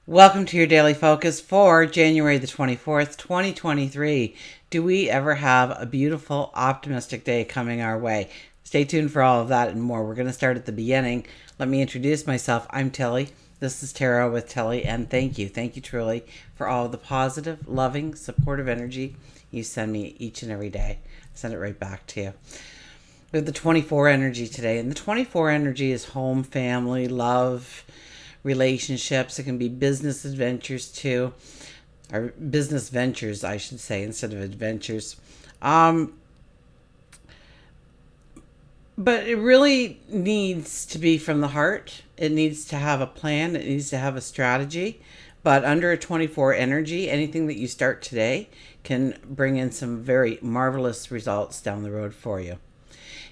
Welcome to your daily focus for January the 24th, 2023. Do we ever have a beautiful, optimistic day coming our way? Stay tuned for all of that and more. We're going to start at the beginning. Let me introduce myself. I'm Tilly. This is Tarot with Tilly, and thank you. Thank you truly for all of the positive, loving, supportive energy you send me each and every day. I send it right back to you. We have the 24 energy today, and the 24 energy is home, family, love, relationships. It can be business adventures too, or business ventures, I should say, instead of adventures. But it really needs to be from the heart. It needs to have a plan. It needs to have a strategy. But under a 24 energy, anything that you start today can bring in some very marvelous results down the road for you.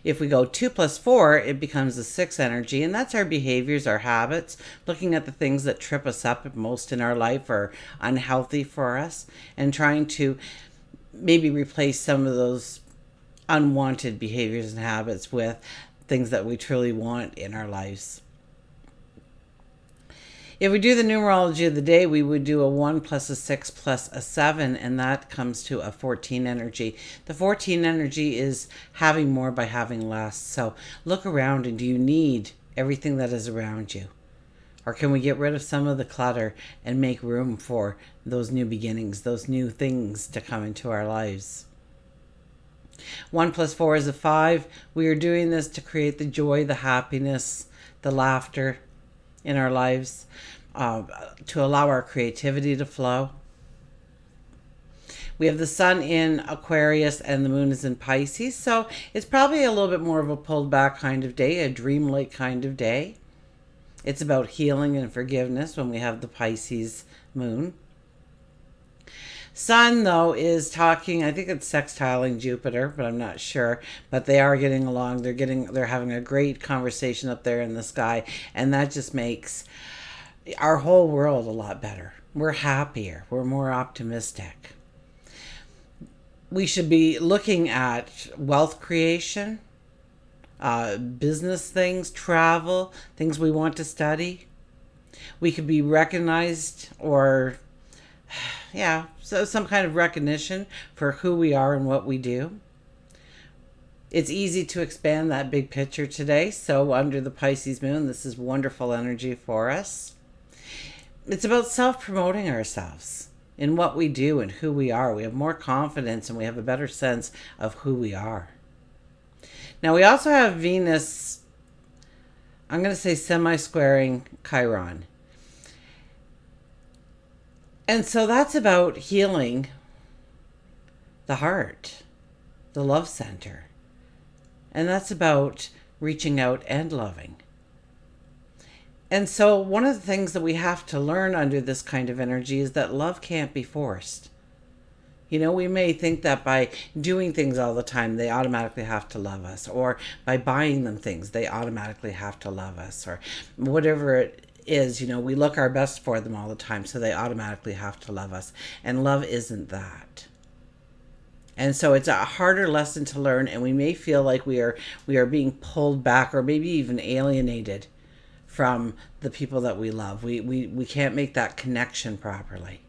If we go 2 plus 4, it becomes a 6 energy, and that's our behaviors, our habits, looking at the things that trip us up most in our life or unhealthy for us, and trying to maybe replace some of those unwanted behaviors and habits with things that we truly want in our lives. If we do the numerology of the day, we would do a 1 plus a 6 plus a 7, and that comes to a 14 energy. The 14 energy is having more by having less. So look around, and do you need everything that is around you? Or can we get rid of some of the clutter and make room for those new beginnings, those new things to come into our lives? 1 plus 4 is a 5. We are doing this to create the joy, the happiness, the laughter in our lives, to allow our creativity to flow. We have the sun in Aquarius and the moon is in Pisces, so it's probably a little bit more of a pulled back kind of day, a dreamlike kind of day. It's about healing and forgiveness when we have the Pisces moon. Sun, though, is talking, I think it's sextiling Jupiter, but I'm not sure. But they are getting along. They're having a great conversation up there in the sky, and that just makes our whole world a lot better. We're happier. We're more optimistic. We should be looking at wealth creation, business things, travel, things we want to study. We could be recognized or so some kind of recognition for who we are and what we do. It's easy to expand that big picture today. So under the Pisces moon, this is wonderful energy for us. It's about self-promoting ourselves in what we do and who we are. We have more confidence and we have a better sense of who we are. Now we also have Venus, I'm going to say semi-squaring Chiron. And so that's about healing the heart, the love center. And that's about reaching out and loving. And so one of the things that we have to learn under this kind of energy is that love can't be forced. You know, we may think that by doing things all the time, they automatically have to love us. Or by buying them things, they automatically have to love us. Or whatever it is, you know, we look our best for them all the time, so they automatically have to love us. And love isn't that. And so it's a harder lesson to learn, and we may feel like we are being pulled back or maybe even alienated from the people that we love. We can't make that connection properly.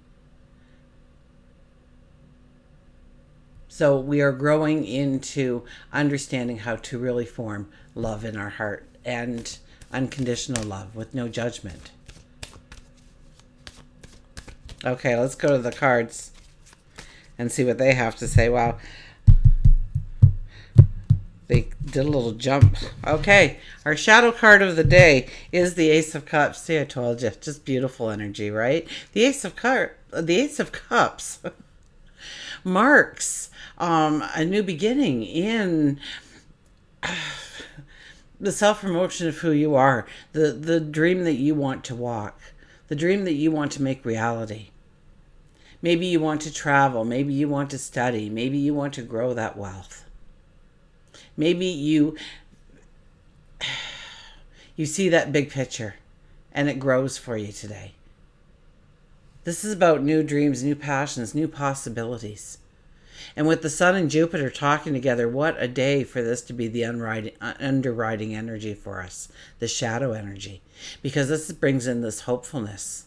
So we are growing into understanding how to really form love in our heart and unconditional love with no judgment. Okay, let's go to the cards and see what they have to say. Wow. They did a little jump. Okay, our shadow card of the day is the Ace of Cups. See, I told you, just beautiful energy, right? The Ace of Cups marks a new beginning in the self-promotion of who you are, the dream that you want to walk, the dream that you want to make reality. Maybe you want to travel, maybe you want to study, maybe you want to grow that wealth. Maybe you see that big picture and it grows for you today. This is about new dreams, new passions, new possibilities. And with the sun and Jupiter talking together, what a day for this to be the underwriting energy for us, the shadow energy. Because this brings in this hopefulness.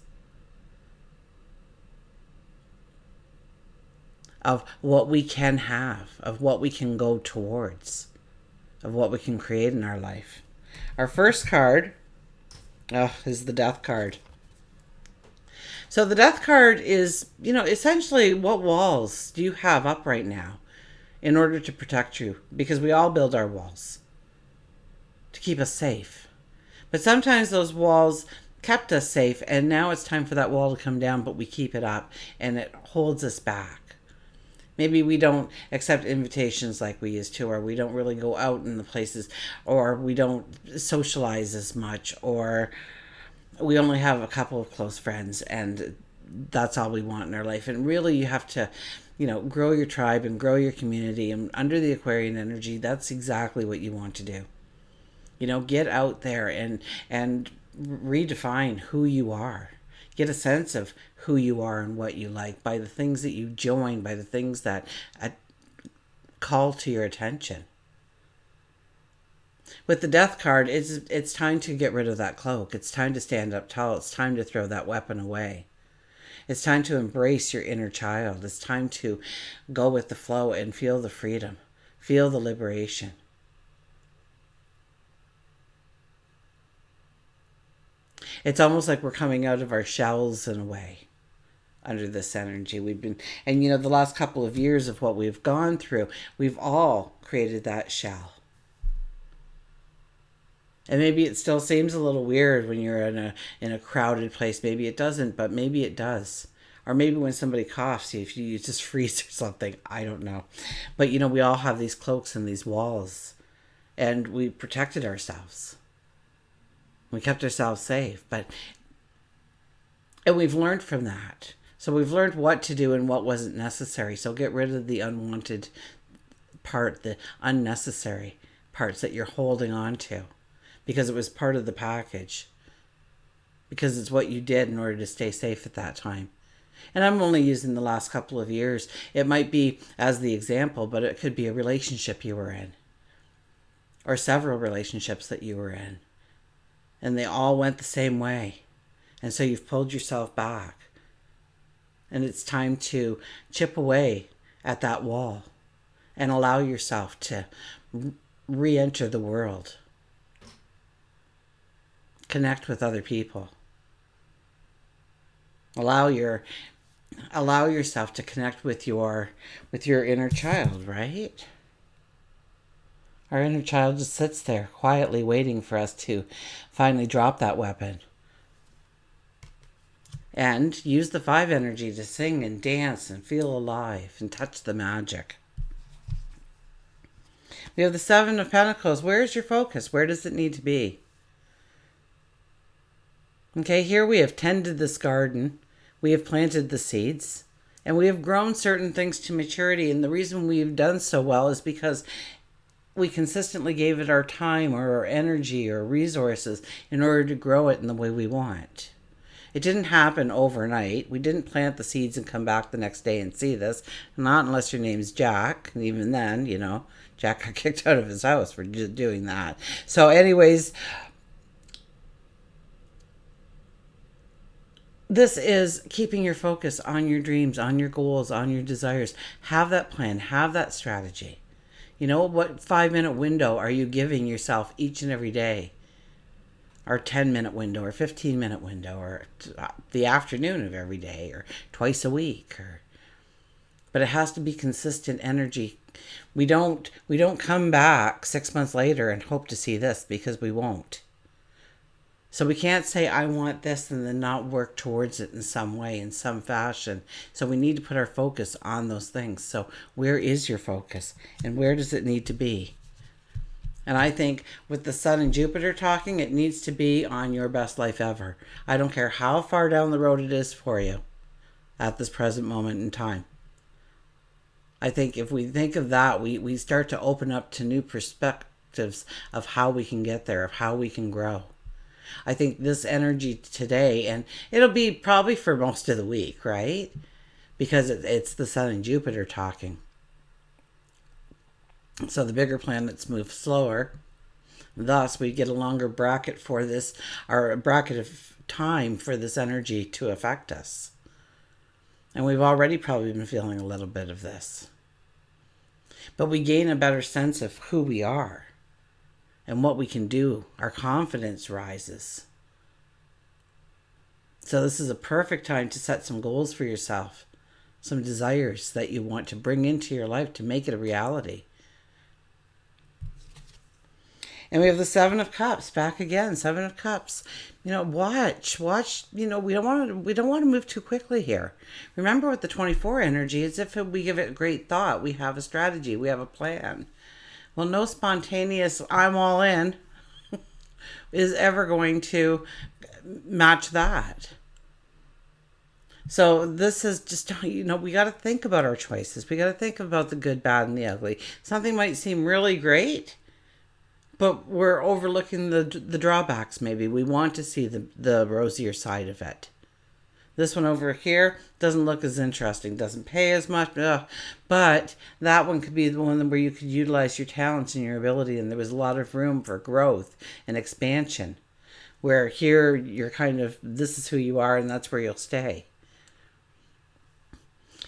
of what we can have, of what we can go towards, of what we can create in our life. Our first card is the Death card. So the Death card is, essentially what walls do you have up right now in order to protect you? Because we all build our walls to keep us safe. But sometimes those walls kept us safe, and now it's time for that wall to come down, but we keep it up and it holds us back. Maybe we don't accept invitations like we used to, or we don't really go out in the places, or we don't socialize as much, or we only have a couple of close friends and that's all we want in our life. And really you have to, grow your tribe and grow your community. And under the Aquarian energy, that's exactly what you want to do. Get out there and redefine who you are. Get a sense of who you are and what you like by the things that you join, by the things that call to your attention. With the Death card, it's time to get rid of that cloak. It's time to stand up tall. It's time to throw that weapon away. It's time to embrace your inner child. It's time to go with the flow and feel the freedom, feel the liberation. It's almost like we're coming out of our shells in a way under this energy. And the last couple of years of what we've gone through, we've all created that shell. And maybe it still seems a little weird when you're in a crowded place. Maybe it doesn't, but maybe it does. Or maybe when somebody coughs, if you just freeze or something. I don't know. But we all have these cloaks and these walls. And we protected ourselves. We kept ourselves safe. And we've learned from that. So we've learned what to do and what wasn't necessary. So get rid of the unwanted part, the unnecessary parts that you're holding on to. Because it was part of the package. Because it's what you did in order to stay safe at that time. And I'm only using the last couple of years. It might be as the example, but it could be a relationship you were in. Or several relationships that you were in. And they all went the same way. And so you've pulled yourself back. And it's time to chip away at that wall. And allow yourself to re-enter the world. Connect with other people. Allow yourself to connect with your inner child, right? Our inner child just sits there quietly waiting for us to finally drop that weapon. And use the 5 energy to sing and dance and feel alive and touch the magic. We have the 7 of Pentacles. Where is your focus? Where does it need to be? Okay, here we have tended this garden. We have planted the seeds. And we have grown certain things to maturity. And the reason we've done so well is because we consistently gave it our time or our energy or resources in order to grow it in the way we want. It didn't happen overnight. We didn't plant the seeds and come back the next day and see this. Not unless your name's Jack. And even then, Jack got kicked out of his house for doing that. So anyways, this is keeping your focus on your dreams, on your goals, on your desires. Have that plan. Have that strategy. What 5-minute window are you giving yourself each and every day? Or 10-minute window, or 15-minute window, or the afternoon of every day, or twice a week. But it has to be consistent energy. We don't come back 6 months later and hope to see this, because we won't. So we can't say, I want this, and then not work towards it in some way, in some fashion. So we need to put our focus on those things. So where is your focus? And where does it need to be? And I think with the Sun and Jupiter talking, it needs to be on your best life ever. I don't care how far down the road it is for you at this present moment in time. I think if we think of that, we start to open up to new perspectives of how we can get there, of how we can grow. I think this energy today, and it'll be probably for most of the week, right? Because it's the Sun and Jupiter talking. So the bigger planets move slower. Thus, we get a longer bracket for this, or a bracket of time for this energy to affect us. And we've already probably been feeling a little bit of this. But we gain a better sense of who we are and what we can do. Our confidence rises. So this is a perfect time to set some goals for yourself, some desires that you want to bring into your life to make it a reality. And we have the Seven of Cups back again. Seven of Cups. Watch. We don't want to move too quickly here. Remember, with the 24 energy, it's if we give it great thought, we have a strategy, we have a plan. Well, no spontaneous "I'm all in" is ever going to match that. So this is just, we got to think about our choices. We got to think about the good, bad, and the ugly. Something might seem really great, but we're overlooking the drawbacks maybe. We want to see the rosier side of it. This one over here doesn't look as interesting, doesn't pay as much, but that one could be the one where you could utilize your talents and your ability, and there was a lot of room for growth and expansion. Where here you're this is who you are and that's where you'll stay.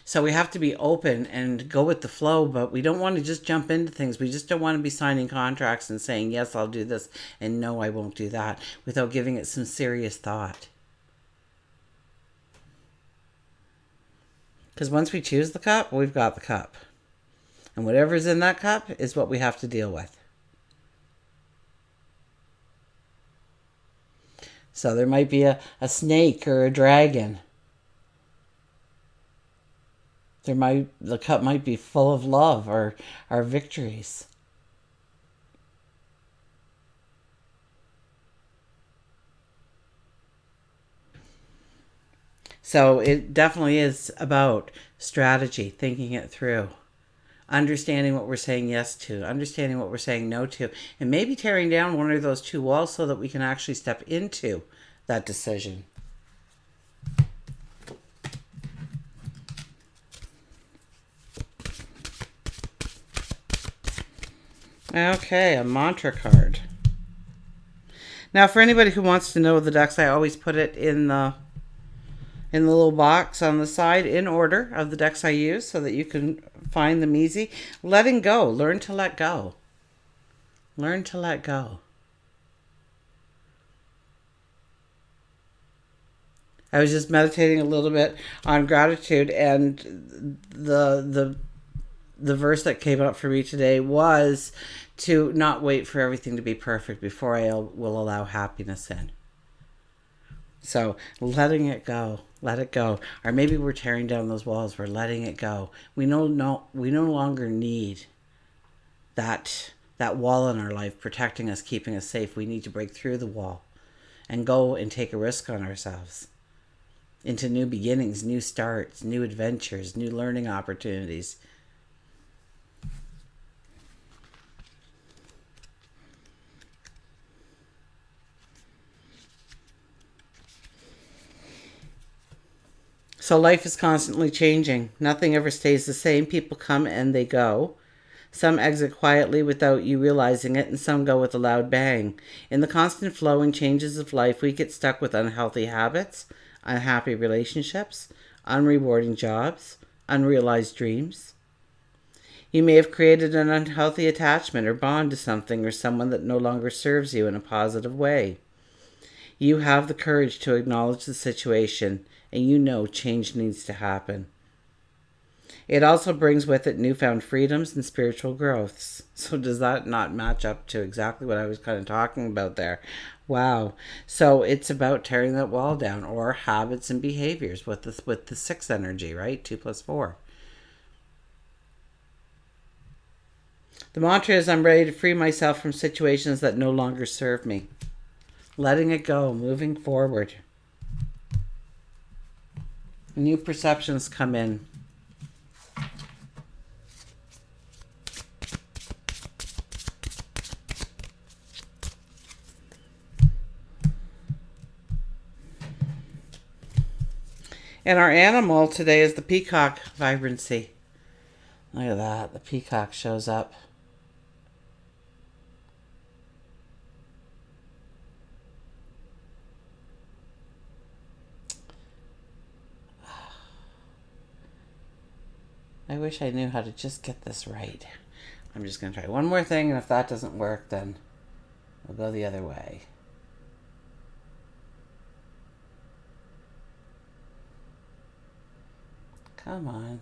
So we have to be open and go with the flow, but we don't want to just jump into things. We just don't want to be signing contracts and saying, yes, I'll do this, and no, I won't do that, without giving it some serious thought. Because once we choose the cup, we've got the cup. And whatever's in that cup is what we have to deal with. So there might be a snake or a dragon. The cup might be full of love or our victories. So it definitely is about strategy, thinking it through, understanding what we're saying yes to, understanding what we're saying no to, and maybe tearing down one of those two walls so that we can actually step into that decision. Okay, a mantra card. Now, for anybody who wants to know the decks, I always put it in the little box on the side in order of the decks I use so that you can find them easy. Letting go. Learn to let go. Learn to let go. I was just meditating a little bit on gratitude, and the verse that came up for me today was to not wait for everything to be perfect before I will allow happiness in. So letting it go, let it go. Or maybe we're tearing down those walls, we're letting it go. We no longer need that wall in our life protecting us, keeping us safe. We need to break through the wall and go and take a risk on ourselves into new beginnings, new starts, new adventures, new learning opportunities. So life is constantly changing. Nothing ever stays the same. People come and they go. Some exit quietly without you realizing it, and some go with a loud bang. In the constant flowing changes of life, we get stuck with unhealthy habits, unhappy relationships, unrewarding jobs, unrealized dreams. You may have created an unhealthy attachment or bond to something or someone that no longer serves you in a positive way. You have the courage to acknowledge the situation, and you know change needs to happen. It also brings with it newfound freedoms and spiritual growths. So does that not match up to exactly what I was kind of talking about there? Wow. So it's about tearing that wall down, or habits and behaviors with the 6 energy, right? 2 plus 4. The mantra is, I'm ready to free myself from situations that no longer serve me. Letting it go, moving forward. New perceptions come in. And our animal today is the peacock vibrancy. Look at that. The peacock shows up. I wish I knew how to just get this right. I'm just going to try one more thing, and if that doesn't work, then we'll go the other way. Come on.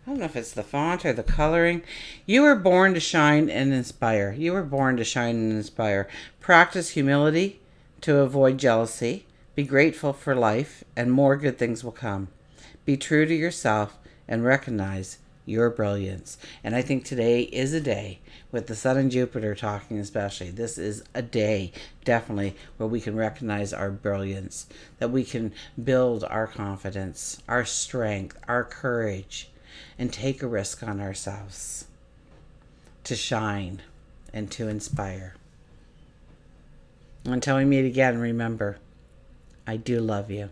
I don't know if it's the font or the coloring. You were born to shine and inspire. You were born to shine and inspire. Practice humility to avoid jealousy. Be grateful for life, and more good things will come. Be true to yourself and recognize your brilliance. And I think today is a day, with the Sun and Jupiter talking especially, this is a day definitely where we can recognize our brilliance, that we can build our confidence, our strength, our courage, and take a risk on ourselves to shine and to inspire. Until we meet again, remember, I do love you.